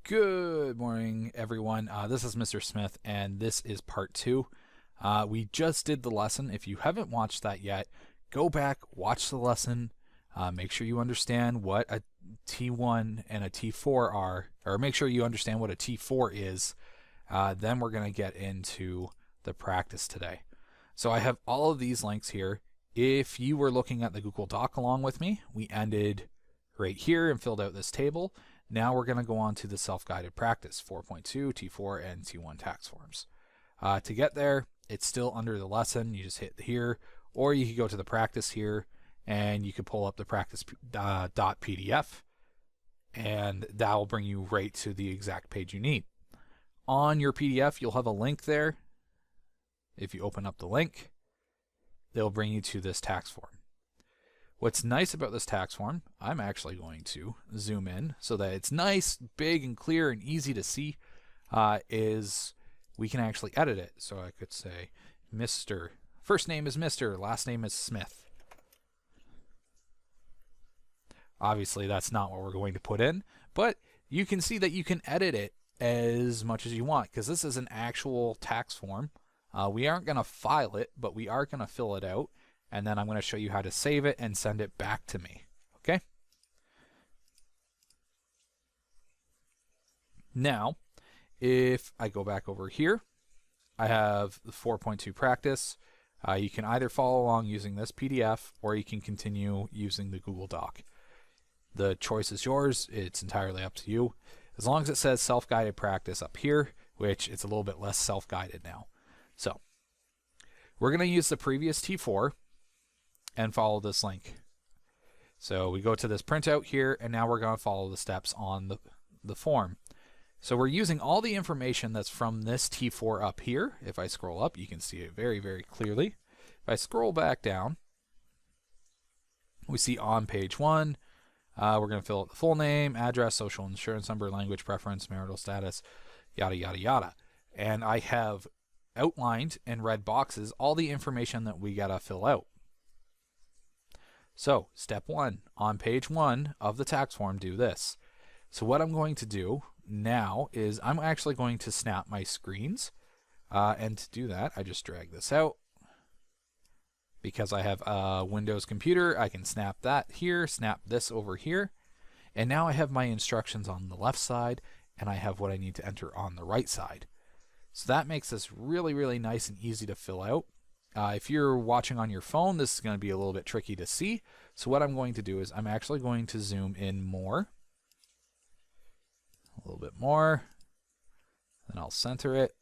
Good morning, everyone. This is Mr. Smith, and this is part two. We just did the lesson. If you haven't watched that yet, go back, watch the lesson, make sure you understand what a T1 and a T4 are, or make sure you understand what a T4 is. Then we're going to get into the practice today. So I have all of these links here. If you were looking at the Google Doc along with me, we ended right here and filled out this table. Now we're going to go on to the self-guided practice, 4.2, T4, and T1 tax forms. To get there, it's still under the lesson. You just hit here, or you can go to the practice here, and you can pull up the practice.pdf, and that will bring you right to the exact page you need. On your PDF, you'll have a link there. If you open up the link, they'll bring you to this tax form. What's nice about this tax form, I'm actually going to zoom in so that it's nice, big, and clear and easy to see, is we can actually edit it. So I could say Mr. First name is Mr., last name is Smith. Obviously, that's not what we're going to put in, but you can see that you can edit it as much as you want because this is an actual tax form. We aren't going to file it, but we are going to fill it out. And then I'm going to show you how to save it and send it back to me. Okay? Now, if I go back over here, I have the 4.2 practice. You can either follow along using this PDF or you can continue using the Google Doc. The choice is yours. It's entirely up to you. As long as it says self-guided practice up here, which it's a little bit less self-guided now. So, we're going to use the previous T4 and follow this link. So we go to this printout here, and now we're going to follow the steps on the form. So we're using all the information that's from this T4 up here. If I scroll up, you can see it very, very clearly. If I scroll back down, we see on page 1, we're going to fill out the full name, address, social insurance number, language preference, marital status, yada, yada, yada. And I have outlined in red boxes all the information that we got to fill out. So, step 1, on page 1 of the tax form, do this. So what I'm going to do now is I'm actually going to snap my screens. And to do that, I just drag this out. Because I have a Windows computer, I can snap that here, snap this over here. And now I have my instructions on the left side, and I have what I need to enter on the right side. So that makes this really, really nice and easy to fill out. If you're watching on your phone, this is going to be a little bit tricky to see. So what I'm going to do is I'm actually going to zoom in more. A little bit more. Then I'll center it.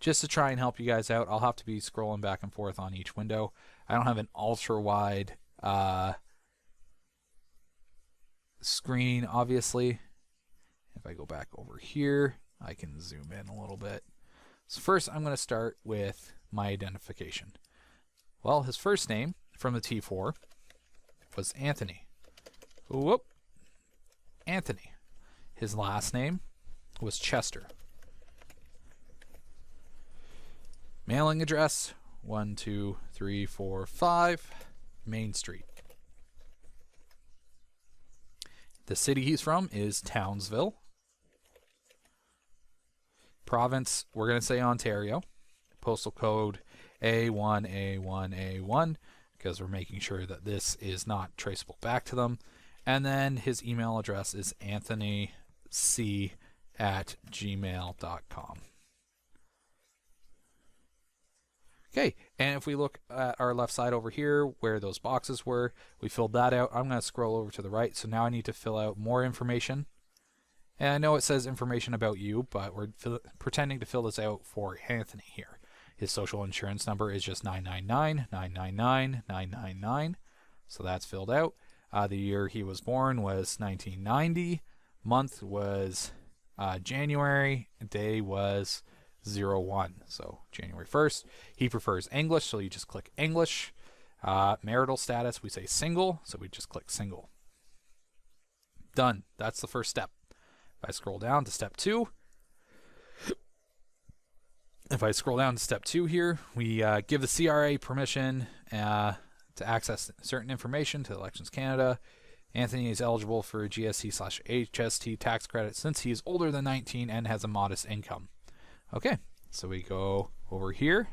Just to try and help you guys out, I'll have to be scrolling back and forth on each window. I don't have an ultra-wide screen, obviously. If I go back over here, I can zoom in a little bit. So first, I'm going to start with my identification. Well, his first name from the T4 was Anthony. Whoop. Anthony. His last name was Chester. Mailing address, 1, 2, 3, 4, 5, Main Street. The city he's from is Townsville. Province, we're going to say Ontario. Postal code A1A1A1 because we're making sure that this is not traceable back to them. And then his email address is anthonyc@gmail.com. Okay, and if we look at our left side over here where those boxes were, we filled that out. I'm going to scroll over to the right, so now I need to fill out more information. And I know it says information about you, but we're pretending to fill this out for Anthony here. His social insurance number is just 999 999 999. So that's filled out. The year he was born was 1990. Month was January. Day was 01. So January 1st. He prefers English, so you just click English. Marital status, we say single, so we just click single. Done. That's the first step. If I scroll down to step 2, here, we give the CRA permission to access certain information to Elections Canada. Anthony is eligible for a GST/HST tax credit since he is older than 19 and has a modest income. Okay, so we go over here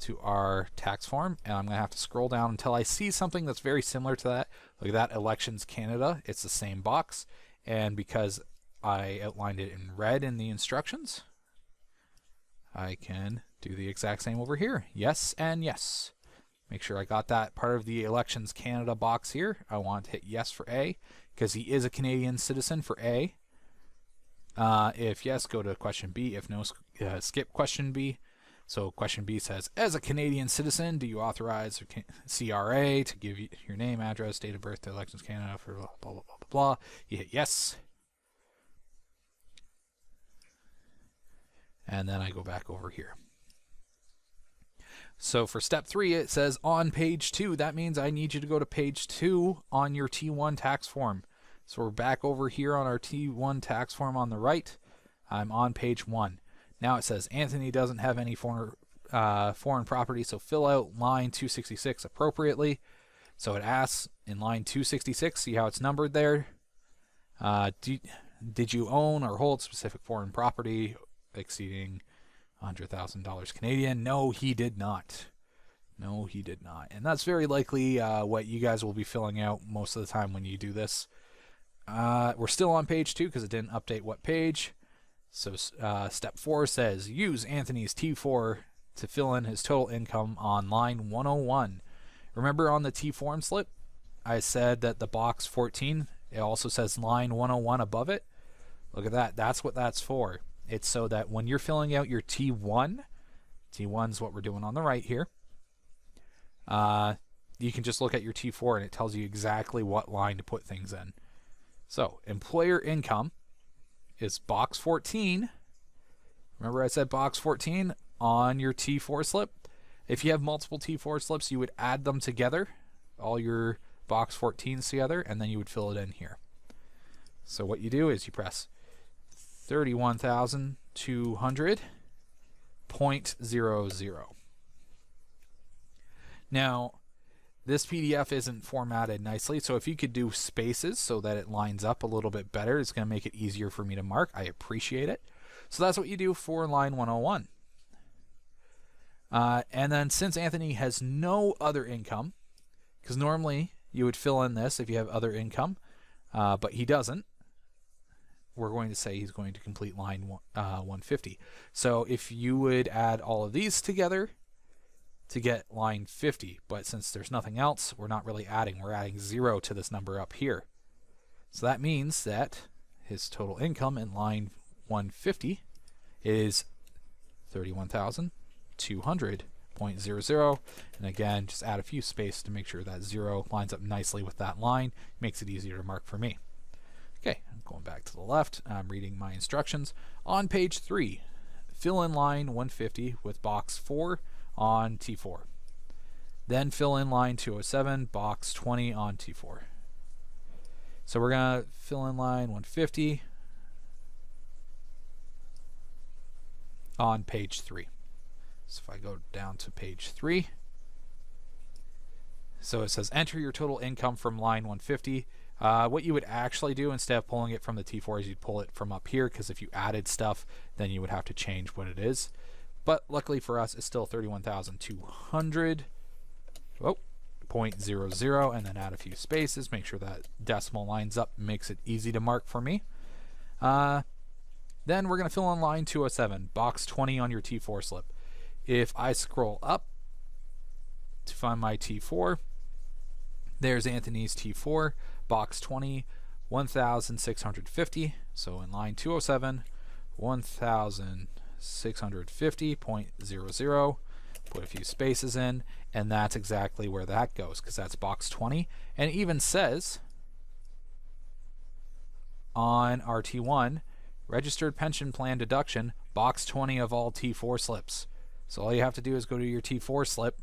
to our tax form, and I'm going to have to scroll down until I see something that's very similar to that. Look at that, Elections Canada. It's the same box, and because I outlined it in red in the instructions, I can do the exact same over here. Yes and yes. Make sure I got that part of the Elections Canada box here. I want to hit yes for A because he is a Canadian citizen for A. If yes, go to question B. If no, skip question B. So question B says, as a Canadian citizen, do you authorize CRA to give you your name, address, date of birth to Elections Canada for blah, blah, blah, blah, blah. You hit yes. And then I go back over here. So for step 3, it says on page 2. That means I need you to go to page 2 on your T1 tax form. So we're back over here on our T1 tax form on the right. I'm on page 1. Now it says Anthony doesn't have any foreign property, so fill out line 266 appropriately. So it asks in line 266, see how it's numbered there? Did you own or hold specific foreign property exceeding $100,000 Canadian? No, he did not. No, he did not. And that's very likely what you guys will be filling out most of the time when you do this. We're still on page 2 because it didn't update what page. So step 4 says use Anthony's T4 to fill in his total income on line 101. Remember on the T form slip, I said that the box 14, it also says line 101 above it. Look at that. That's what that's for. It's so that when you're filling out your T1, T1's what we're doing on the right here, you can just look at your T4 and it tells you exactly what line to put things in. So employer income is box 14. Remember I said box 14 on your T4 slip? If you have multiple T4 slips, you would add them together, all your box 14s together, and then you would fill it in here. So what you do is you press 31,200.00. Now, this PDF isn't formatted nicely, so if you could do spaces so that it lines up a little bit better, it's going to make it easier for me to mark. I appreciate it. So that's what you do for line 101. And then since Anthony has no other income, because normally you would fill in this if you have other income, but he doesn't, we're going to say he's going to complete line 150. So if you would add all of these together to get line 50, but since there's nothing else, we're not really adding. We're adding 0 to this number up here. So that means that his total income in line 150 is 31,200.00. And again, just add a few spaces to make sure that 0 lines up nicely with that line. Makes it easier to mark for me. Okay, I'm going back to the left. I'm reading my instructions. On page 3, fill in line 150 with box 4 on T4. Then fill in line 207, box 20 on T4. So we're going to fill in line 150 on page 3. So if I go down to page 3, so it says enter your total income from line 150. What you would actually do instead of pulling it from the T4 is you'd pull it from up here, because if you added stuff, then you would have to change what it is. But luckily for us, it's still 31,200.00, and then add a few spaces. Make sure that decimal lines up, makes it easy to mark for me. Then we're going to fill in line 207, box 20 on your T4 slip. If I scroll up to find my T4, there's Anthony's T4, box 20, 1,650. So in line 207, 1,650.00. Put a few spaces in, and that's exactly where that goes, because that's box 20. And it even says on our T1, registered pension plan deduction, box 20 of all T4 slips. So all you have to do is go to your T4 slip,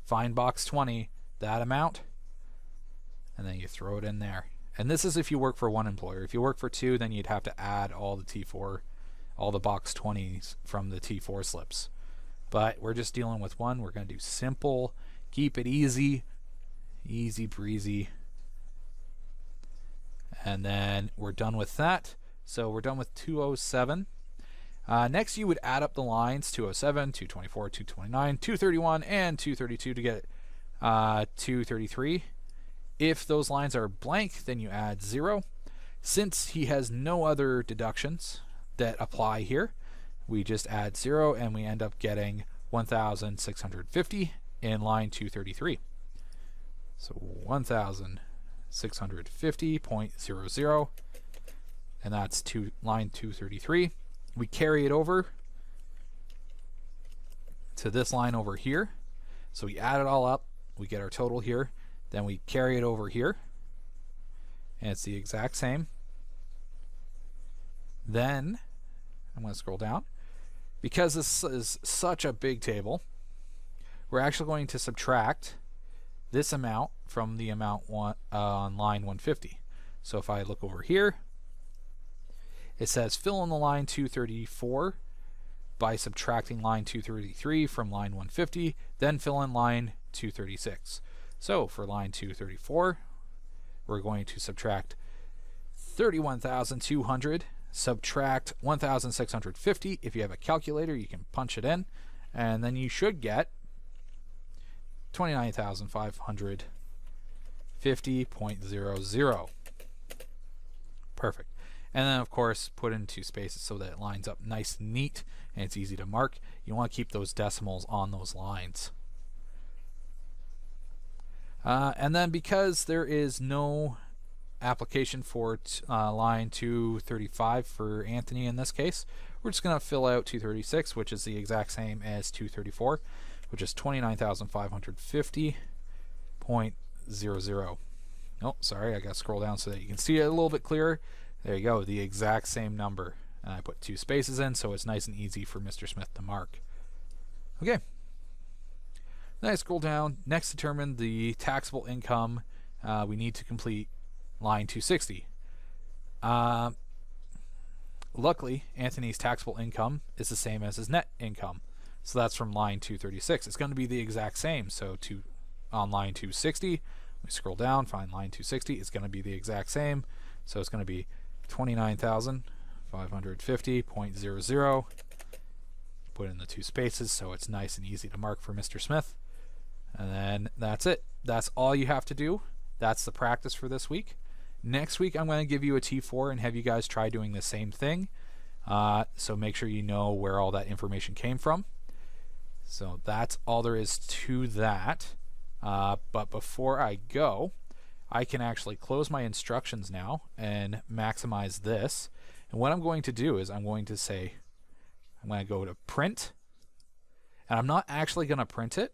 find box 20, that amount, and then you throw it in there. And this is if you work for one employer. If you work for two, then you'd have to add all the T4, all the box 20s from the T4 slips. But we're just dealing with one. We're going to do simple, keep it easy, easy breezy. And then we're done with that. So we're done with 207. Next, you would add up the lines 207, 224, 229, 231, and 232 to get 233. If those lines are blank, then you add 0. Since he has no other deductions that apply here, we just add 0 and we end up getting 1,650 in line 233. So 1,650.00, and that's line 233. We carry it over to this line over here. So we add it all up, we get our total here, then we carry it over here, and it's the exact same. Then I'm going to scroll down. Because this is such a big table, we're actually going to subtract this amount from the amount on line 150. So if I look over here, it says fill in the line 234 by subtracting line 233 from line 150, then fill in line 236. So for line 234, we're going to subtract 31,200, subtract 1,650. If you have a calculator, you can punch it in, and then you should get 29,550.00. Perfect. And then, of course, put in 2 spaces so that it lines up nice and neat and it's easy to mark. You want to keep those decimals on those lines. And then because there is no application for line 235 for Anthony in this case, we're just going to fill out 236, which is the exact same as 234, which is 29,550.00. Oh, sorry, I got to scroll down so that you can see it a little bit clearer. There you go, the exact same number. And I put 2 spaces in, so it's nice and easy for Mr. Smith to mark. Okay. Then I scroll down. Next, determine the taxable income. We need to complete line 260. Luckily, Anthony's taxable income is the same as his net income. So that's from line 236. It's going to be the exact same. So on line 260, we scroll down, find line 260. It's going to be the exact same. So it's going to be 29,550.00. Put in the 2 spaces so it's nice and easy to mark for Mr. Smith. And then that's it. That's all you have to do. That's the practice for this week. Next week, I'm going to give you a T4 and have you guys try doing the same thing. So make sure you know where all that information came from. So that's all there is to that. But before I go, I can actually close my instructions now and maximize this. And what I'm going to do is I'm going to say, I'm going to go to print, and I'm not actually going to print it.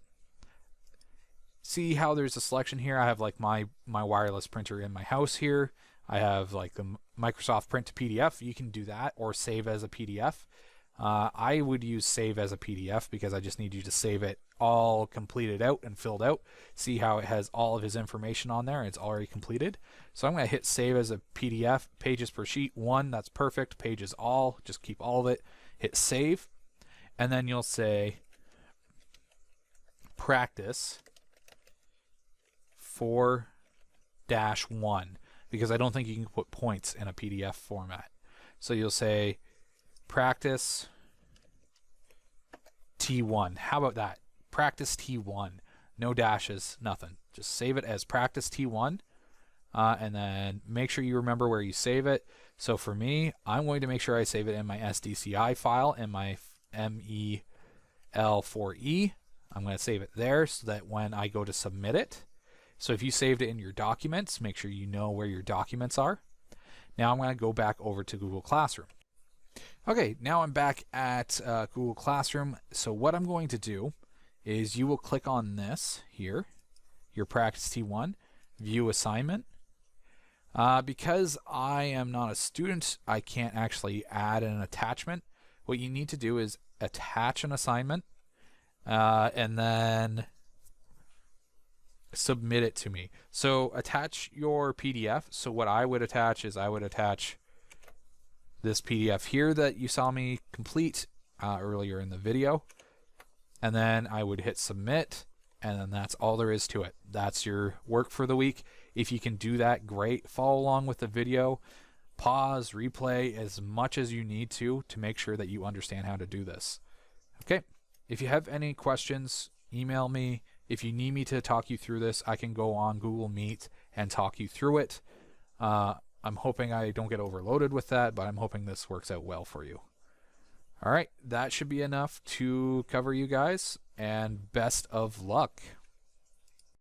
See how there's a selection here? I have like my wireless printer in my house here. I have like the Microsoft Print to PDF. You can do that or save as a PDF. I would use save as a PDF because I just need you to save it all completed out and filled out. See how it has all of his information on there and it's already completed. So I'm going to hit save as a PDF. Pages per sheet 1, that's perfect. Pages all, just keep all of it. Hit save, and then you'll say practice 4-1 because I don't think you can put points in a PDF format. So you'll say practice T1. How about that? Practice T1. No dashes, nothing. Just save it as practice T1. And then make sure you remember where you save it. So for me, I'm going to make sure I save it in my SDCI file in my MEL4E. I'm going to save it there so that when I go to submit it, so if you saved it in your documents, make sure you know where your documents are. Now I'm going to go back over to Google Classroom. Okay, now I'm back at Google Classroom. So what I'm going to do is you will click on this here, your practice T1, view assignment. Because I am not a student, I can't actually add an attachment. What you need to do is attach an assignment and then submit it to me. So attach your PDF. So what I would attach is I would attach this PDF here that you saw me complete earlier in the video. And then I would hit submit, and then that's all there is to it. That's your work for the week. If you can do that, great. Follow along with the video. Pause, replay as much as you need to make sure that you understand how to do this. Okay, if you have any questions, email me. If you need me to talk you through this, I can go on Google Meet and talk you through it. I'm hoping I don't get overloaded with that, but I'm hoping this works out well for you. All right, that should be enough to cover you guys, and best of luck.